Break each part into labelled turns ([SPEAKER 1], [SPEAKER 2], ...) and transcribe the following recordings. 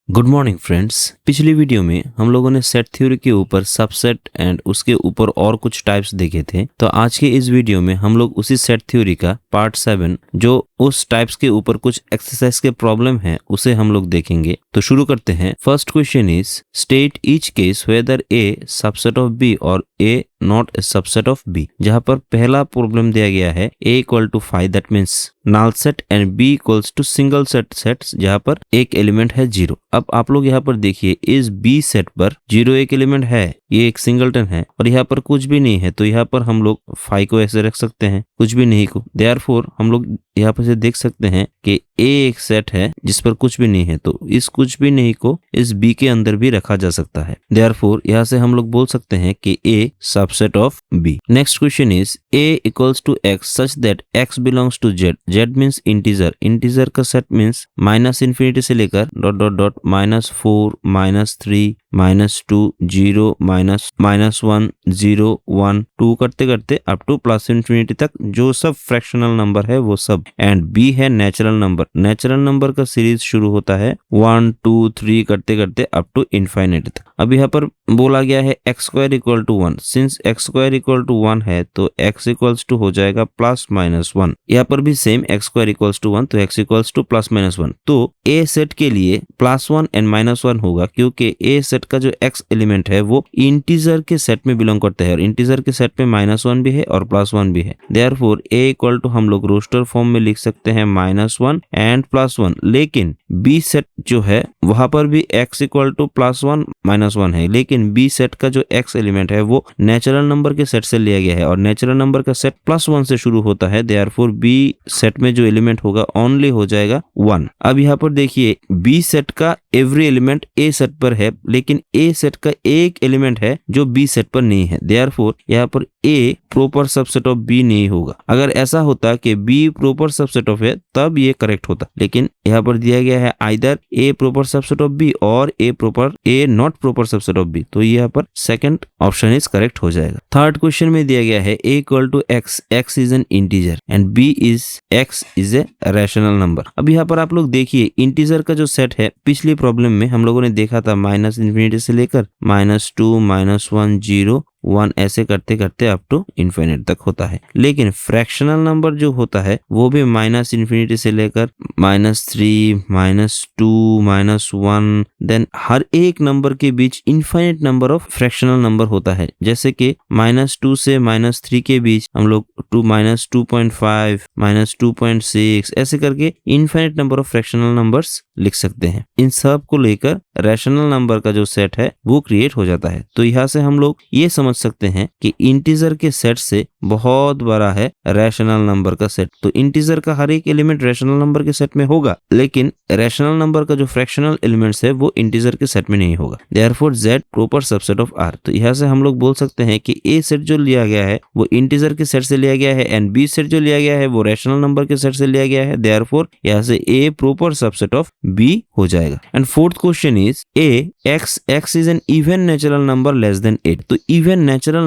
[SPEAKER 1] Good morning friends. पिछली video में हम लोगों ने सेट थ्योरी के ऊपर सबसेट एंड उसके ऊपर और कुछ टाइप्स देखे थे। तो आज के इस वीडियो में हम लोग उसी सेट थ्योरी का पार्ट 7 जो उस टाइप्स के ऊपर कुछ एक्सरसाइज के प्रॉब्लम है उसे हम लोग देखेंगे। तो शुरू करते हैं। First question is state each case whether A subset of B और A not A subset of B. जहां पर पहला प्रॉब्लम दिया गया है a equal to 5 that means null set and b equals to single sets जहां पर एक एलिमेंट है 0। अब आप लोग यहाँ पर देखिए इस b सेट पर 0 एक एलिमेंट है, ये एक सिंगलटन है और यहाँ पर कुछ भी नहीं है, तो यहाँ पर हम लोग 5 को ऐसे रख सकते हैं, कुछ भी नहीं को। देयरफॉर हम लोग यहाँ पर से देख सकते हैं कि a एक सेट है जिस पर कुछ भी नहीं है, तो इस कुछ भी नहीं को इस b के अंदर भी रखा जा सकता है। देयरफॉर यहाँ से हम लोग बोल सकते हैं कि a subset of b। Next question is a equals to x such that x belongs to z। z means integer, integer का सेट मीन्स माइनस इन्फिनिटी से लेकर डॉट डॉट डॉट -4 -3 -2 0 -1 0 1 2 करते करते अप टू प्लस इन्फिनिटी तक जो सब fractional number है वो सब। एंड b है नेचुरल नंबर, नेचुरल नंबर का सीरीज शुरू होता है 1 2 3 करते करते अप टू इन्फिनिटी तक। अब यहाँ पर बोला गया है x square equal to 1। Since x square equal to 1 है तो x इक्वल्स टू हो जाएगा +-1। यहाँ पर भी same x square equals to 1 तो x इक्वल्स टू +-1। तो a सेट के लिए +1 एंड -1 होगा क्योंकि a सेट का जो x एलिमेंट है वो इंटीजर के सेट में बिलोंग करता है और इंटीजर के सेट में -1 भी है और +1 भी है। देयरफॉर a इक्वल टू हम लोग रोस्टर फॉर्म में लिख सकते हैं -1 एंड +1। लेकिन b सेट जो है वहां पर भी x इक्वल टू +1 -1 है, लेकिन b सेट का जो x एलिमेंट है वो नेचुरल नंबर के सेट से लिया गया है और नेचुरल नंबर का सेट +1 से शुरू होता है। देयरफॉर b सेट में जो एलिमेंट होगा ओनली हो जाएगा 1। अब यहाँ पर देखिए b सेट का एवरी एलिमेंट a सेट पर है, लेकिन a सेट का एक एलिमेंट है जो b सेट पर नहीं है। देयरफॉर यहाँ पर a proper subset of b नहीं होगा। अगर ऐसा होता कि b प्रॉपर सबसेट ऑफ है तब ये करेक्ट होता, लेकिन यहाँ पर दिया गया है either a proper subset of b और a not proper subset of b, तो यहाँ पर सेकंड ऑप्शन इज करेक्ट हो जाएगा। थर्ड क्वेश्चन में दिया गया है a equal to x, x is an integer and b is x is a rational number. अब यहाँ पर आप लोग देखिए इंटीजर का जो सेट है पिछली प्रॉब्लम में हम लोगों ने देखा था -इन्फिनिटी से लेकर -2 -1 0 1 ऐसे करते करते अप टू इन्फिनिटी तक होता है। लेकिन फ्रैक्शनल नंबर जो होता है वो भी -इन्फिनिटी से लेकर -3 -2 -1 देन हर एक नंबर के बीच infinite number of fractional number होता है। जैसे कि -2 से -3 के बीच हम लोग -2.5 -2.6 ऐसे करके infinite number of fractional numbers लिख सकते हैं। इन सब को लेकर रैशनल नंबर का जो सेट है वो क्रिएट हो जाता है। तो यहाँ से हम लोग ये समझ सकते हैं कि इंटीजर के सेट से बहुत बड़ा है रैशनल नंबर का सेट। तो इंटीजर का हर एक एलिमेंट रैशनल नंबर के सेट में होगा, लेकिन रैशनल नंबर का जो फ्रैक्शनल एलिमेंट्स है वो इंटीजर के सेट में नहीं होगा। Therefore z proper subset of r। तो यहाँ से हम लोग बोल सकते हैं कि a सेट जो लिया गया है वो इंटीजर के सेट से लिया गया है एंड b सेट जो लिया गया है वो रैशनल नंबर के सेट से लिया गया है। देयरफॉर यहाँ से a proper subset of b हो जाएगा। And fourth question is x is N even natural number less than 8। तो इवन नेचुरल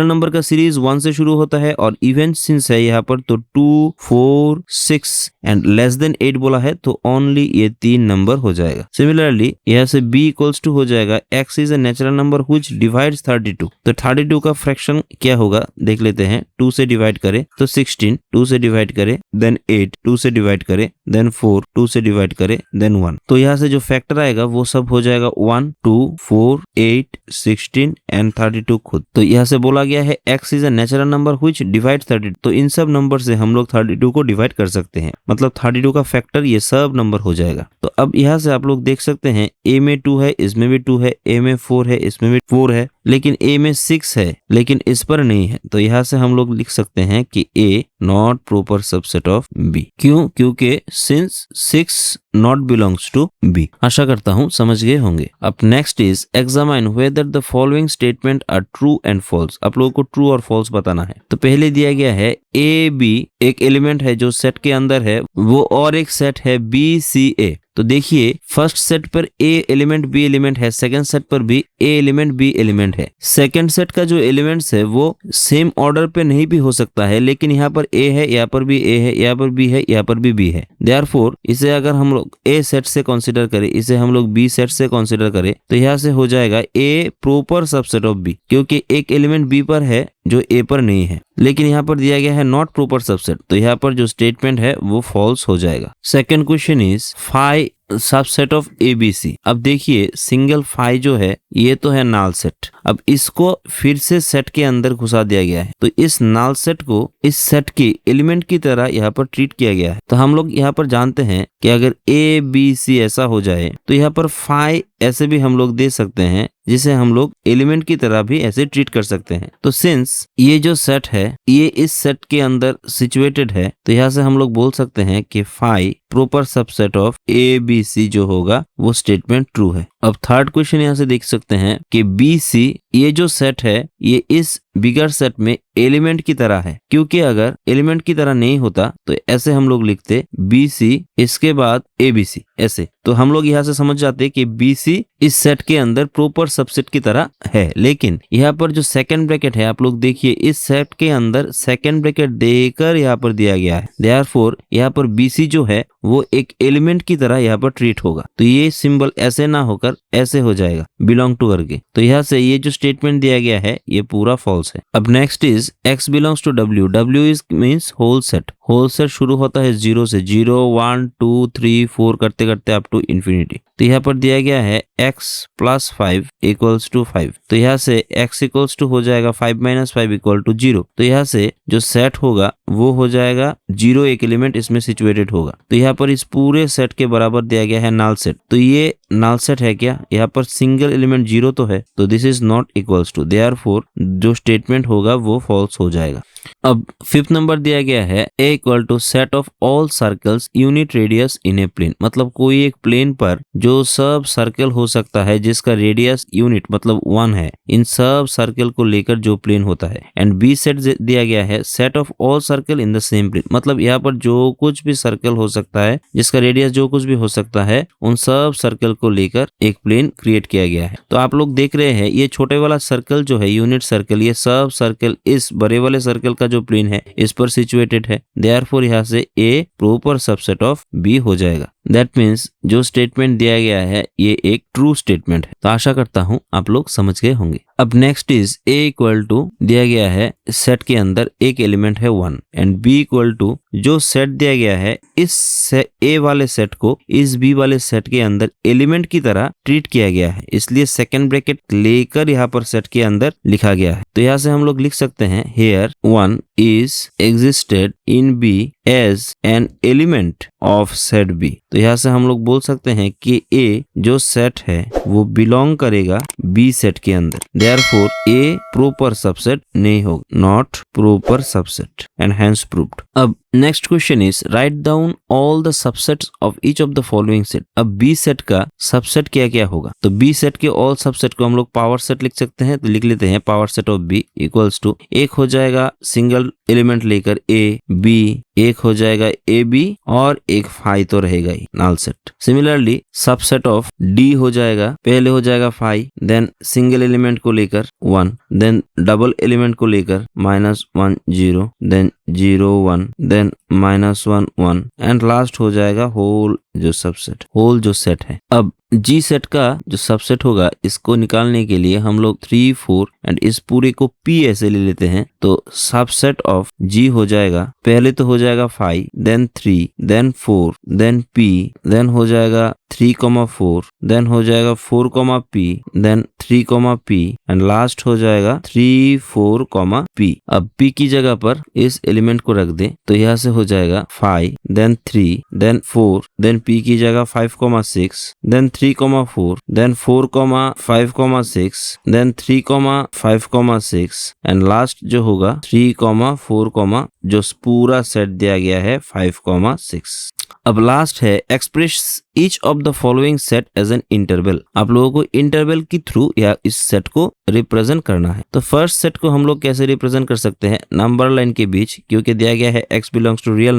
[SPEAKER 1] नंबर का सीरीज 1 से शुरू होता है और इवन सिंस है यहाँ पर तो 2 4 6 एंड लेस देन 8 बोला है तो ओनली ये 3 नंबर हो जाएगा। सिमिलरली यहाँ से b इक्वल्स टू हो जाएगा x is a natural number which divides 32। तो 32 का फ्रैक्शन क्या होगा देख लेते हैं। 2 से डिवाइड करें तो 16, 2 से डिवाइड करें देन 8, 2 से डिवाइड करें देन 4, 2 से डिवाइड करें देन 1। तो यहाँ से जो फैक्टर आएगा वो सब हो जाएगा 1 2 4 8 16 एंड 32 खुद। तो यहाँ से बोला गया है x is a natural number which divide 32। तो इन सब नंबर से हम लोग 32 को डिवाइड कर सकते हैं, मतलब 32 का फैक्टर ये सब नंबर हो जाएगा। तो अब यहाँ से आप लोग देख सकते हैं a में 2 है, इसमें भी 2 है, a में 4 है, इसमें भी 4 है, लेकिन a में 6 है लेकिन इस पर नहीं है। तो यहाँ से हम लोग लिख सकते हैं कि a not proper subset of b। क्यों? क्योंकि since 6 not belongs to b। आशा करता हूँ समझ गए होंगे। अब next is examine whether the following statement are true and false. आप लोगों को ट्रू और फॉल्स बताना है। तो पहले दिया गया है a b एक एलिमेंट है जो सेट के अंदर है वो और एक सेट है b c a। तो देखिए फर्स्ट सेट पर ए एलिमेंट बी एलिमेंट है, सेकंड सेट पर भी ए एलिमेंट बी एलिमेंट है। सेकंड सेट का जो एलिमेंट्स है वो सेम ऑर्डर पे नहीं भी हो सकता है, लेकिन यहाँ पर ए है, यहाँ पर भी ए है, यहाँ पर बी है, यहाँ पर भी बी है। देयरफॉर इसे अगर हम लोग ए सेट से कंसीडर करें, इसे हम लोग बी सेट से कंसीडर करें, तो यहाँ से हो जाएगा ए प्रॉपर सबसेट ऑफ बी, क्योंकि एक एलिमेंट बी पर है जो ए पर नहीं है। लेकिन यहाँ पर दिया गया है नॉट प्रॉपर सबसेट, तो यहाँ पर जो स्टेटमेंट है वो फॉल्स हो जाएगा। Second question is phi subset of ABC. अब देखिए सिंगल फाई जो है ये तो है नाल सेट, अब इसको फिर से सेट के अंदर घुसा दिया गया है, तो इस नाल सेट को इस सेट के एलिमेंट की तरह यहाँ पर ट्रीट किया गया है। तो हम लोग यहाँ पर जानते हैं कि अगर ए बी सी ऐसा हो जाए तो यहाँ पर फाई ऐसे भी हम लोग दे सकते हैं, जिसे हम लोग एलिमेंट की तरह भी ऐसे ट्रीट कर सकते हैं। तो सिंस ये जो सेट है ये इस सेट के अंदर सिचुएटेड है, तो यहाँ से हम लोग बोल सकते हैं कि phi proper subset of A B C जो होगा वो स्टेटमेंट ट्रू है। अब थर्ड क्वेश्चन यहाँ से देख सकते हैं कि बी सी ये जो सेट है ये इस बिगर सेट में एलिमेंट की तरह है, क्योंकि अगर एलिमेंट की तरह नहीं होता तो ऐसे हम लोग लिखते बी सी इसके बाद ए बी सी ऐसे, तो हम लोग यहाँ से समझ जाते कि बी सी इस सेट के अंदर प्रॉपर सबसेट की तरह है। लेकिन यहाँ पर जो सेकंड ब्रैकेट है आप लोग देखिए इस सेट के अंदर सेकंड ब्रैकेट देकर यहाँ पर दिया गया है, देयरफॉर यहाँ पर बी सी जो है वो एक एलिमेंट की तरह यहाँ पर ट्रीट होगा। तो ये सिंबल ऐसे ना होकर ऐसे हो जाएगा बिलोंग टू करके, तो यहाँ से ये जो स्टेटमेंट दिया गया है ये पूरा फॉल्स है। अब next is x belongs to w। w is means whole set. Whole set शुरू होता है 0 से, 0 1 2 3 4 करते करते अप टू इन्फिनिटी। तो यहाँ पर दिया गया है x प्लस 5 इक्वल्स टू 5, तो यहाँ से x इक्वल्स टू हो जाएगा 5 माइनस 5 इक्वल टू 0। तो यहाँ से जो सेट होगा वो हो जाएगा 0, एक एलिमेंट इसमें सिचुएटेड होगा। तो यहाँ पर इस पूरे सेट के बराबर दिया गया है नल सेट, तो ये नल सेट है क्या? यहाँ पर सिंगल एलिमेंट 0 तो है, तो this is not equals to, therefore जो स्टेटमेंट होगा वो फॉल्स हो जाएगा। अब फिफ्थ नंबर दिया गया है a equal to set of all circles unit radius in a plane, मतलब कोई एक प्लेन पर जो सब सर्कल हो सकता है जिसका रेडियस यूनिट मतलब 1 है, इन सब सर्कल को लेकर जो प्लेन होता है। एंड बी सेट दिया गया है set of all circle in the same plane, मतलब यहाँ पर जो कुछ भी सर्कल हो सकता है जिसका रेडियस जो कुछ भी हो सकता है उन सब सर्कल को लेकर एक प्लेन क्रिएट किया गया है। तो आप लोग देख रहे हैं ये छोटे वाला सर्कल जो है यूनिट सर्कल, ये सब सर्कल इस बड़े वाले सर्कल का जो प्लेन है इस पर सिचुएटेड है, देयरफॉर यहाँ से ए प्रॉपर सबसेट ऑफ बी हो जाएगा। दैट मीन्स जो स्टेटमेंट दिया गया है ये एक ट्रू स्टेटमेंट है। तो आशा करता हूं आप लोग समझ गए होंगे। अब next is a equal to दिया गया है सेट के अंदर एक एलिमेंट है 1 एंड b इक्वल टू जो सेट दिया गया है इस a वाले सेट को इस b वाले सेट के अंदर एलिमेंट की तरह ट्रीट किया गया है, इसलिए सेकंड ब्रैकेट लेकर यहाँ पर सेट के अंदर लिखा गया है। तो यहाँ से हम लोग लिख सकते हैं here 1 is existed in b as an element of set b। तो यहाँ से हम लोग बोल सकते हैं कि a जो सेट है वो बिलोंग करेगा b सेट के अंदर, therefore a प्रॉपर सबसेट नहीं होगा, not proper subset and hence proved. अब next question is write down all the subsets of each of the following set. अब बी सेट का सबसेट क्या क्या होगा? तो बी सेट के ऑल सबसेट को हम लोग पावर सेट लिख सकते हैं, तो लिख लेते हैं power set of B equals to एक हो जाएगा सिंगल एलिमेंट लेकर ए बी, एक हो जाएगा ए बी और एक फाई तो रहेगा ही null set. Similarly subset of D हो जाएगा, पहले हो जाएगा फाई, देन सिंगल एलिमेंट को लेकर 1, देन डबल एलिमेंट को लेकर -1 0, देन 0 1, देन -1 1 एंड लास्ट हो जाएगा होल जो सबसेट, होल जो सेट है। अब जी सेट का जो सबसेट होगा इसको निकालने के लिए हम लोग 3 4 एंड इस पूरे को p ऐसे ले लेते हैं, तो सबसेट ऑफ जी हो जाएगा, पहले तो हो जाएगा 5, then 3, then 4, then p, then हो जाएगा 3,4, देन हो जाएगा 4,p, then 3,p and last हो जाएगा 3 4, p। अब p की जगह पर इस एलिमेंट को रख दे, तो यहाँ से हो जाएगा 5, देन 3, देन 4, देन p की जगह 5,6, then 3,4, then 4,5,6, then 3,5,6 and last जो होगा 3,4, जो पूरा सेट दिया गया है 5,6। अब लास्ट है express each of the following set as an interval. आप लोगों को इंटरवल के थ्रू या इस सेट को रिप्रेजेंट करना है। तो फर्स्ट सेट को हम लोग कैसे रिप्रेजेंट कर सकते हैं, नंबर लाइन के बीच, क्योंकि दिया गया है x belongs to real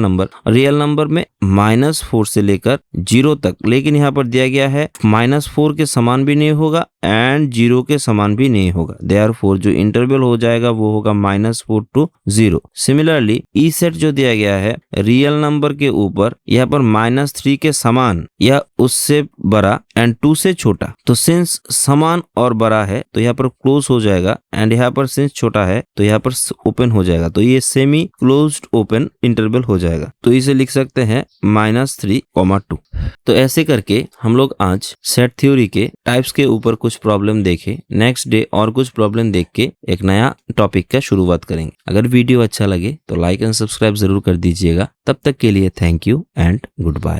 [SPEAKER 1] number में -4 से लेकर 0 तक, लेकिन यहाँ पर दिया गया है -4 के समान भी नहीं होगा एंड 0 के समान भी नहीं होगा। देयरफॉर जो इंटरवल हो जाएगा वो होगा -4 to 0। सिमिलरली ई सेट जो दिया गया है रियल नंबर के ऊपर यहाँ पर -3 के समान या उससे बड़ा एंड 2 से छोटा, तो सिंस समान और बड़ा है तो यहाँ पर क्लोज हो जाएगा एंड यहाँ पर सिंस छोटा है तो यहाँ पर ओपन हो जाएगा, तो ये सेमी क्लोज्ड ओपन इंटरवल हो जाएगा। तो इसे लिख सकते हैं -3,2। तो ऐसे करके हम लोग आज सेट थ्योरी के टाइप्स के ऊपर कुछ प्रॉब्लम देखे। नेक्स्ट डे और कुछ प्रॉब्लम देख के एक नया टॉपिक का शुरुआत करेंगे। अगर वीडियो अच्छा लगे तो लाइक एंड सब्सक्राइब जरूर कर दीजिएगा। तब तक के लिए thank you and good bye.